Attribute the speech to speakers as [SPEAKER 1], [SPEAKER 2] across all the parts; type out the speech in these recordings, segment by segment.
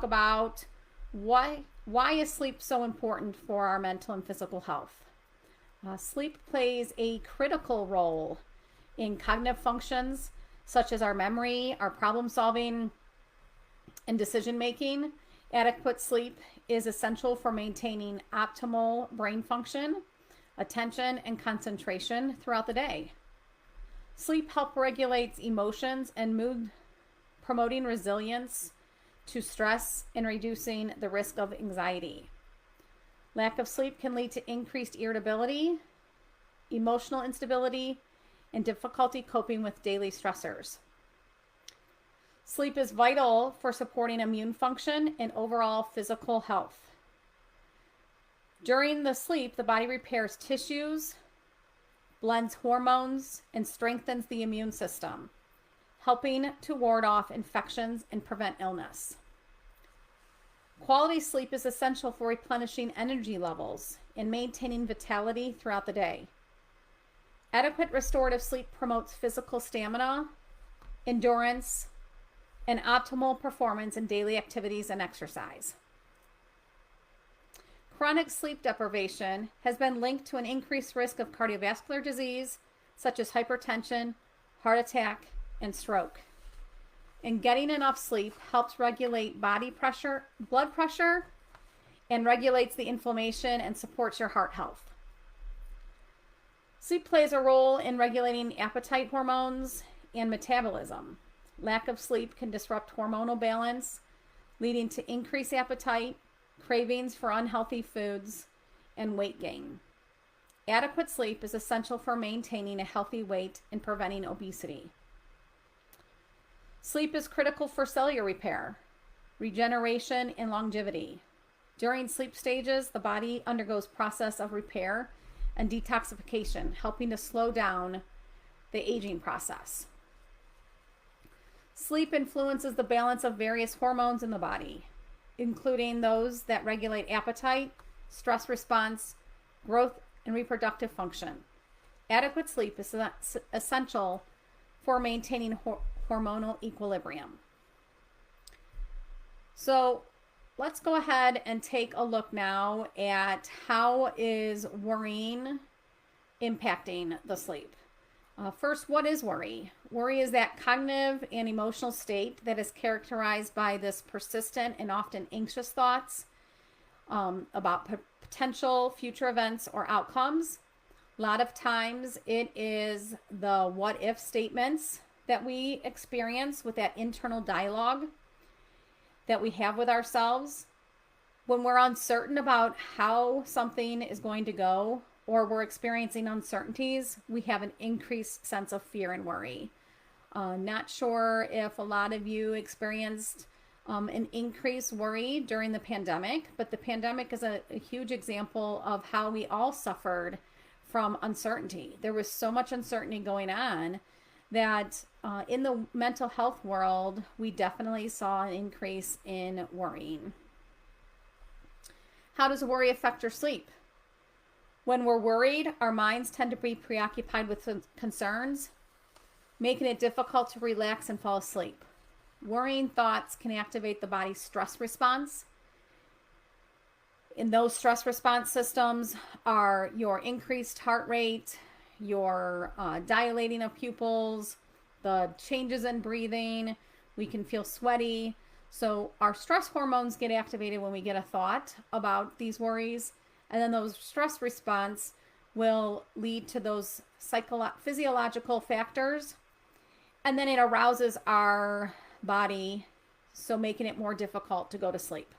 [SPEAKER 1] about why is sleep so important for our mental and physical health. Sleep plays a critical role in cognitive functions such as our memory, our problem solving, and decision making. Adequate sleep is essential for maintaining optimal brain function, attention, and concentration throughout the day. Sleep helps regulate emotions and mood, promoting resilience to stress and reducing the risk of anxiety. Lack of sleep can lead to increased irritability, emotional instability, and difficulty coping with daily stressors. Sleep is vital for supporting immune function and overall physical health. During the sleep, the body repairs tissues, blends hormones, and strengthens the immune system, helping to ward off infections and prevent illness. Quality sleep is essential for replenishing energy levels and maintaining vitality throughout the day. Adequate restorative sleep promotes physical stamina, endurance, and optimal performance in daily activities and exercise. Chronic sleep deprivation has been linked to an increased risk of cardiovascular disease, such as hypertension, heart attack, and stroke. And getting enough sleep helps regulate body pressure, blood pressure, and regulates the inflammation and supports your heart health. Sleep plays a role in regulating appetite hormones and metabolism. Lack of sleep can disrupt hormonal balance, leading to increased appetite, cravings for unhealthy foods, and weight gain. Adequate sleep is essential for maintaining a healthy weight and preventing obesity. Sleep is critical for cellular repair, regeneration, and longevity. During sleep stages, the body undergoes process of repair and detoxification, helping to slow down the aging process. Sleep influences the balance of various hormones in the body, including those that regulate appetite, stress response, growth, and reproductive function. Adequate sleep is essential for maintaining hormonal equilibrium. So let's go ahead and take a look now at how is worrying impacting the sleep. First, what is worry? Worry is that cognitive and emotional state that is characterized by this persistent and often anxious thoughts about potential future events or outcomes. A lot of times it is the what if statements that we experience with that internal dialogue that we have with ourselves. When we're uncertain about how something is going to go, or we're experiencing uncertainties, we have an increased sense of fear and worry. Not sure if a lot of you experienced an increased worry during the pandemic, but the pandemic is a huge example of how we all suffered from uncertainty. There was so much uncertainty going on that in the mental health world, we definitely saw an increase in worrying. How does worry affect your sleep? When we're worried, our minds tend to be preoccupied with concerns, making it difficult to relax and fall asleep. Worrying thoughts can activate the body's stress response. And those stress response systems are your increased heart rate, your dilating of pupils, the changes in breathing. We can feel sweaty. So our stress hormones get activated when we get a thought about these worries. And then those stress response will lead to those physiological factors. And then it arouses our body, so making it more difficult to go to sleep.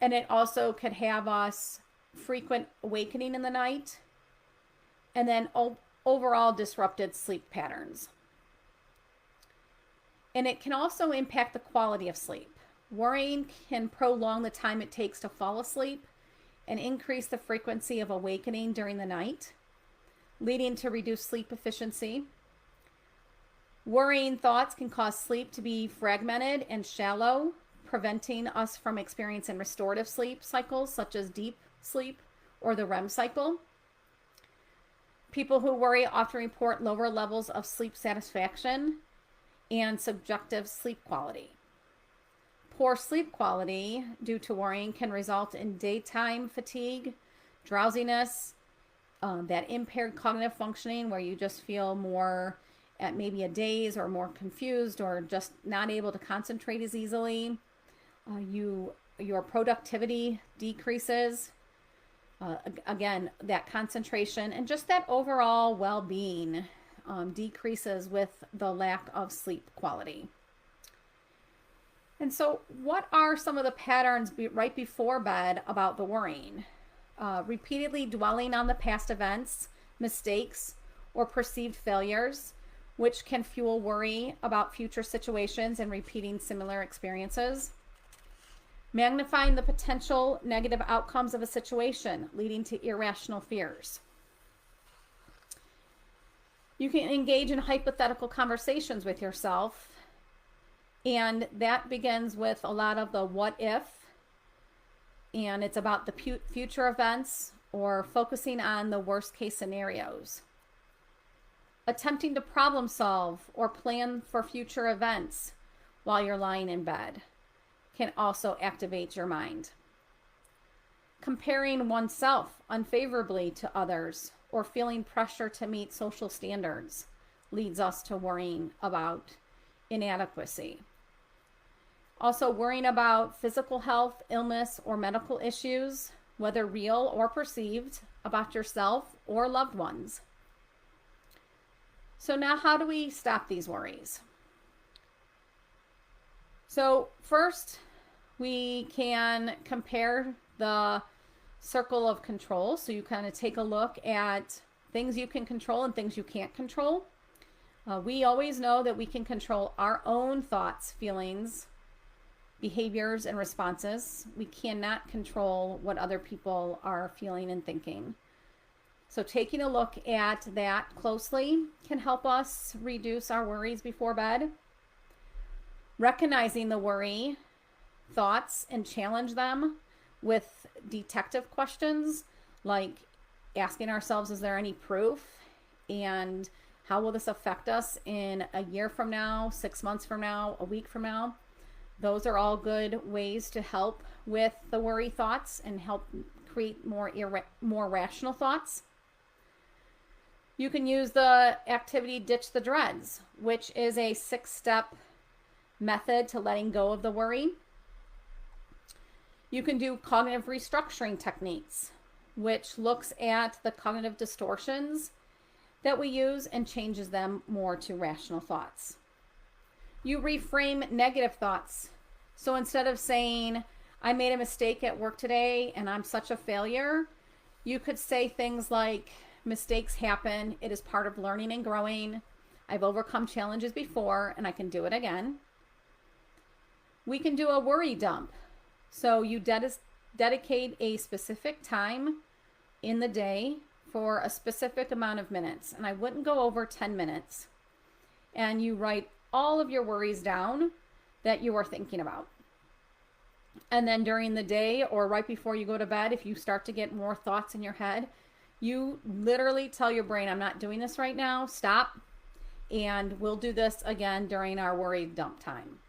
[SPEAKER 1] And it also could have us frequent awakening in the night, and then overall disrupted sleep patterns. And it can also impact the quality of sleep. Worrying can prolong the time it takes to fall asleep and increase the frequency of awakening during the night, leading to reduced sleep efficiency. Worrying thoughts can cause sleep to be fragmented and shallow, preventing us from experiencing restorative sleep cycles such as deep sleep or the REM cycle. People who worry often report lower levels of sleep satisfaction and subjective sleep quality. Poor sleep quality due to worrying can result in daytime fatigue, drowsiness, that impaired cognitive functioning where you just feel more at maybe a daze or more confused or just not able to concentrate as easily. Your productivity decreases. Again, that concentration and just that overall well-being decreases with the lack of sleep quality. And so what are some of the patterns right before bed about the worrying? Repeatedly dwelling on the past events, mistakes, or perceived failures, which can fuel worry about future situations and repeating similar experiences. Magnifying the potential negative outcomes of a situation, leading to irrational fears. You can engage in hypothetical conversations with yourself, and that begins with a lot of the what if, and it's about the future events or focusing on the worst case scenarios. Attempting to problem solve or plan for future events while you're lying in bed can also activate your mind. Comparing oneself unfavorably to others or feeling pressure to meet social standards leads us to worrying about inadequacy. Also, worrying about physical health, illness, or medical issues, whether real or perceived, about yourself or loved ones. So now how do we stop these worries? So first, we can compare the circle of control. So you kind of take a look at things you can control and things you can't control. We always know that we can control our own thoughts, feelings, behaviors, and responses. We cannot control what other people are feeling and thinking. So taking a look at that closely can help us reduce our worries before bed. Recognizing the worry thoughts and challenge them with detective questions, like asking ourselves, is there any proof? And how will this affect us in a year from now, 6 months from now, a week from now? Those are all good ways to help with the worry thoughts and help create more rational thoughts. You can use the activity Ditch the Dreads, which is a 6-step method to letting go of the worry. You can do cognitive restructuring techniques, which looks at the cognitive distortions that we use and changes them more to rational thoughts. You reframe negative thoughts. So instead of saying, I made a mistake at work today and I'm such a failure, you could say things like, mistakes happen. It is part of learning and growing. I've overcome challenges before and I can do it again. We can do a worry dump. So you dedicate a specific time in the day for a specific amount of minutes. And I wouldn't go over 10 minutes. And you write all of your worries down that you are thinking about. And then during the day or right before you go to bed, if you start to get more thoughts in your head, you literally tell your brain, I'm not doing this right now, stop, and we'll do this again during our worry dump time.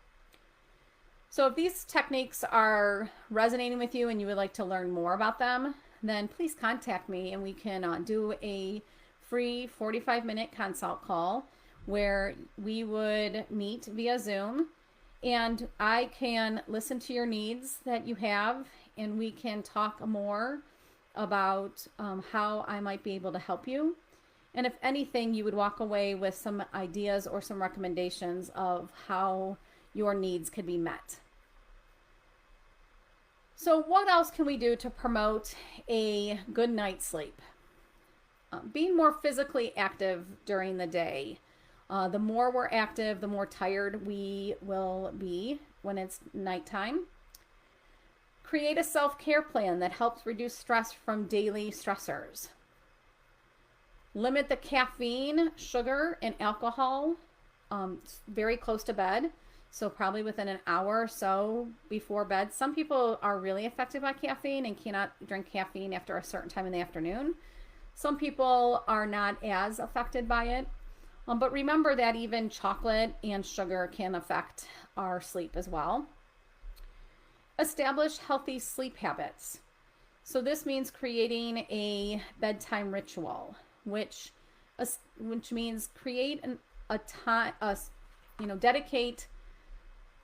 [SPEAKER 1] So if these techniques are resonating with you and you would like to learn more about them, then please contact me and we can do a free 45-minute consult call where we would meet via Zoom and I can listen to your needs that you have and we can talk more about how I might be able to help you. And if anything, you would walk away with some ideas or some recommendations of how your needs could be met. So what else can we do to promote a good night's sleep? Being more physically active during the day. The more we're active, the more tired we will be when it's nighttime. Create a self-care plan that helps reduce stress from daily stressors. Limit the caffeine, sugar, and alcohol very close to bed. So probably within an hour or so before bed. Some people are really affected by caffeine and cannot drink caffeine after a certain time in the afternoon. Some people are not as affected by it. But remember that even chocolate and sugar can affect our sleep as well. Establish healthy sleep habits. So this means creating a bedtime ritual, which means create a time, dedicate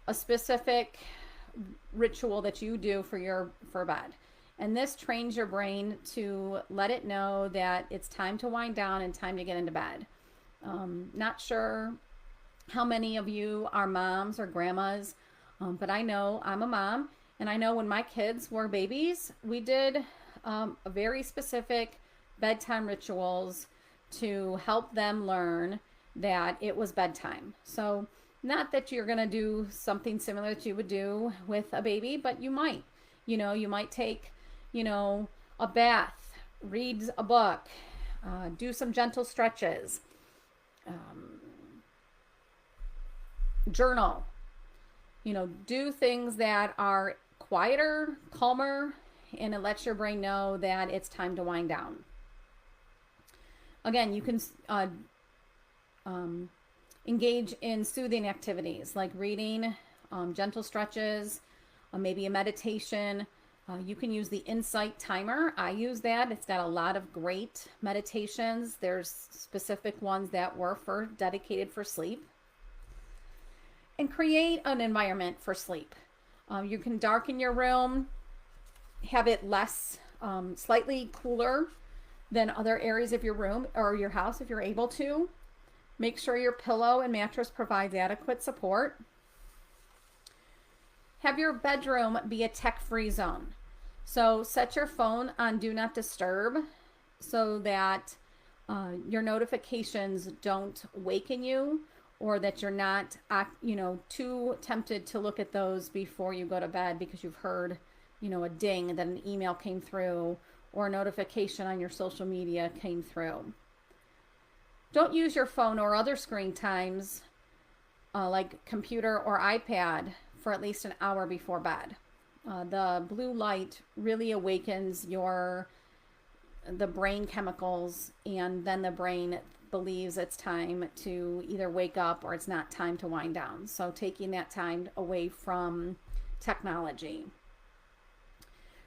[SPEAKER 1] a specific ritual that you do for bed. And this trains your brain to let it know that it's time to wind down and time to get into bed. Not sure how many of you are moms or grandmas, but I know I'm a mom, and I know when my kids were babies, we did a very specific bedtime rituals to help them learn that it was bedtime. So not that you're going to do something similar that you would do with a baby, but you might. You might take, a bath, read a book, do some gentle stretches, journal, do things that are quieter, calmer, and it lets your brain know that it's time to wind down. Again, you can engage in soothing activities like reading, gentle stretches, maybe a meditation. You can use the Insight timer. I use that. It's got a lot of great meditations. There's specific ones that were dedicated for sleep. And create an environment for sleep. You can darken your room, have it less, slightly cooler than other areas of your room or your house if you're able to. Make sure your pillow and mattress provides adequate support. Have your bedroom be a tech-free zone. So set your phone on Do Not Disturb so that your notifications don't waken you, or that you're not, too tempted to look at those before you go to bed because you've heard, a ding that an email came through or a notification on your social media came through. Don't use your phone or other screen times like computer or iPad for at least an hour before bed. The blue light really awakens the brain chemicals, and then the brain believes it's time to either wake up or it's not time to wind down. So taking that time away from technology.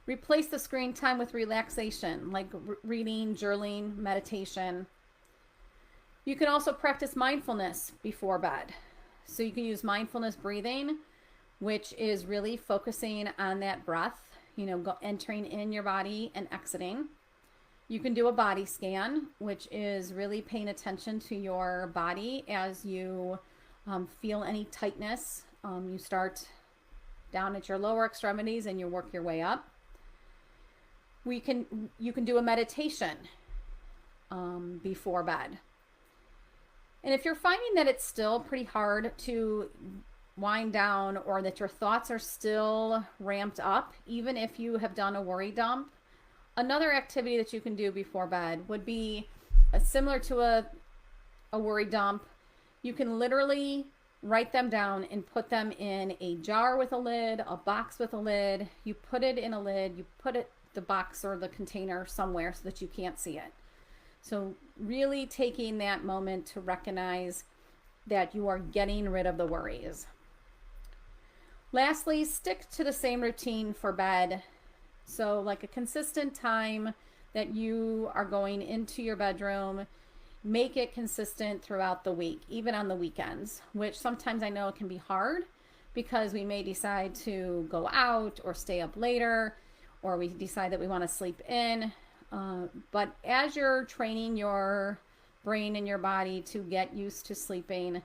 [SPEAKER 1] Replace the screen time with relaxation, like reading, journaling, meditation. You can also practice mindfulness before bed. So you can use mindfulness breathing, which is really focusing on that breath, entering in your body and exiting. You can do a body scan, which is really paying attention to your body as you feel any tightness. You start down at your lower extremities and you work your way up. You can do a meditation before bed. And if you're finding that it's still pretty hard to wind down, or that your thoughts are still ramped up, even if you have done a worry dump, another activity that you can do before bed would be similar to a worry dump. You can literally write them down and put them in a jar with a lid, a box with a lid. You put it in a lid, you put the box or the container somewhere so that you can't see it. So really taking that moment to recognize that you are getting rid of the worries. Lastly, stick to the same routine for bed. So like a consistent time that you are going into your bedroom, make it consistent throughout the week, even on the weekends, which sometimes I know it can be hard because we may decide to go out or stay up later, or we decide that we want to sleep in. But as you're training your brain and your body to get used to sleeping,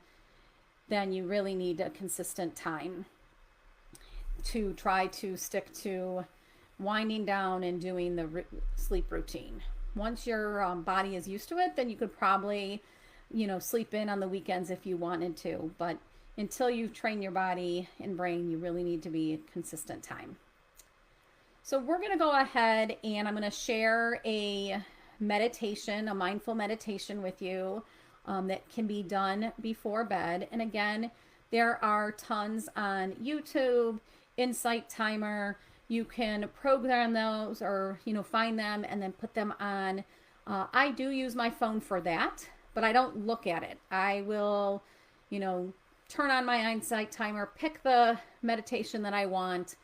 [SPEAKER 1] then you really need a consistent time to try to stick to winding down and doing the sleep routine. Once your body is used to it, then you could probably, sleep in on the weekends if you wanted to. But until you train your body and brain, you really need to be a consistent time. So we're going to go ahead and I'm going to share a meditation, a mindful meditation with you that can be done before bed. And again, there are tons on YouTube, Insight timer. You can program those or, find them and then put them on. I do use my phone for that, but I don't look at it. I will, turn on my Insight timer, pick the meditation that I want,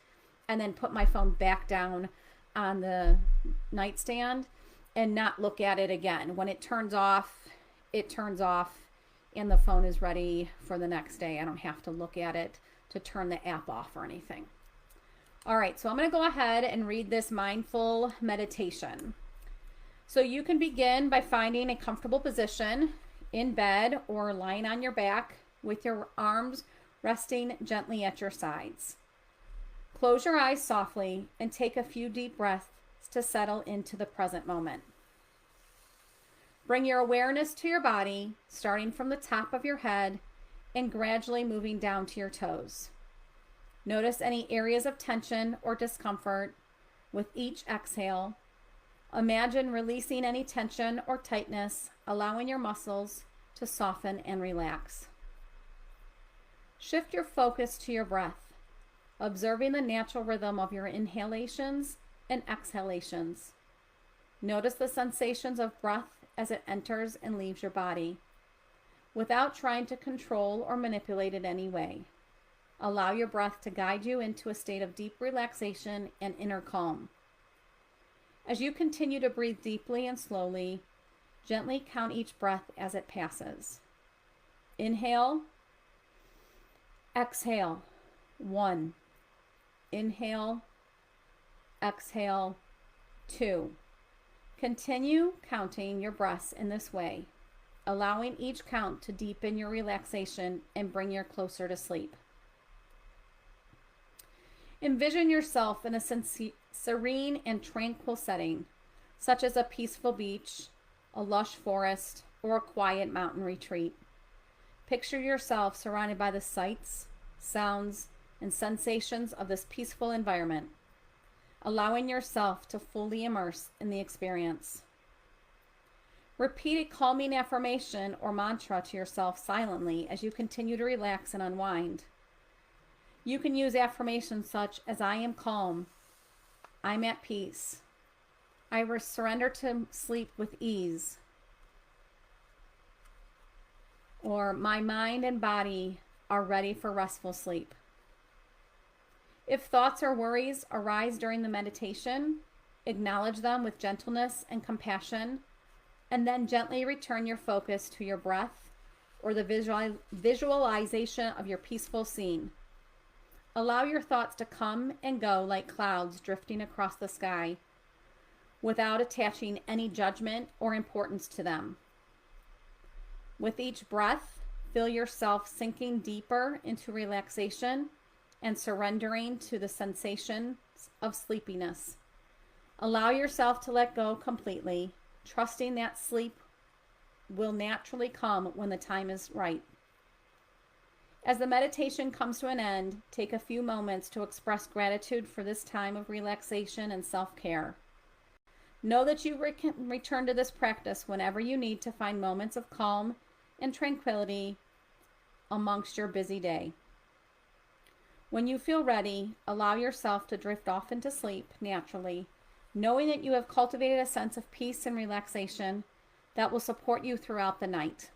[SPEAKER 1] and then put my phone back down on the nightstand and not look at it again. When it turns off, and the phone is ready for the next day. I don't have to look at it to turn the app off or anything. All right, so I'm going to go ahead and read this mindful meditation. So you can begin by finding a comfortable position in bed or lying on your back with your arms resting gently at your sides. Close your eyes softly and take a few deep breaths to settle into the present moment. Bring your awareness to your body, starting from the top of your head and gradually moving down to your toes. Notice any areas of tension or discomfort with each exhale. Imagine releasing any tension or tightness, allowing your muscles to soften and relax. Shift your focus to your breath, observing the natural rhythm of your inhalations and exhalations. Notice the sensations of breath as it enters and leaves your body, without trying to control or manipulate it in any way. Allow your breath to guide you into a state of deep relaxation and inner calm. As you continue to breathe deeply and slowly, gently count each breath as it passes. Inhale, exhale, 1. Inhale, exhale, 2. Continue counting your breaths in this way, allowing each count to deepen your relaxation and bring you closer to sleep. Envision yourself in a serene and tranquil setting, such as a peaceful beach, a lush forest, or a quiet mountain retreat. Picture yourself surrounded by the sights, sounds, and sensations of this peaceful environment, allowing yourself to fully immerse in the experience. Repeat a calming affirmation or mantra to yourself silently as you continue to relax and unwind. You can use affirmations such as I am calm, I'm at peace, I surrender to sleep with ease, or my mind and body are ready for restful sleep. If thoughts or worries arise during the meditation, acknowledge them with gentleness and compassion, and then gently return your focus to your breath or the visualization of your peaceful scene. Allow your thoughts to come and go like clouds drifting across the sky without attaching any judgment or importance to them. With each breath, feel yourself sinking deeper into relaxation and surrendering to the sensations of sleepiness. Allow yourself to let go completely, trusting that sleep will naturally come when the time is right. As the meditation comes to an end, take a few moments to express gratitude for this time of relaxation and self-care. Know that you can return to this practice whenever you need to find moments of calm and tranquility amongst your busy day. When you feel ready, allow yourself to drift off into sleep naturally, knowing that you have cultivated a sense of peace and relaxation that will support you throughout the night.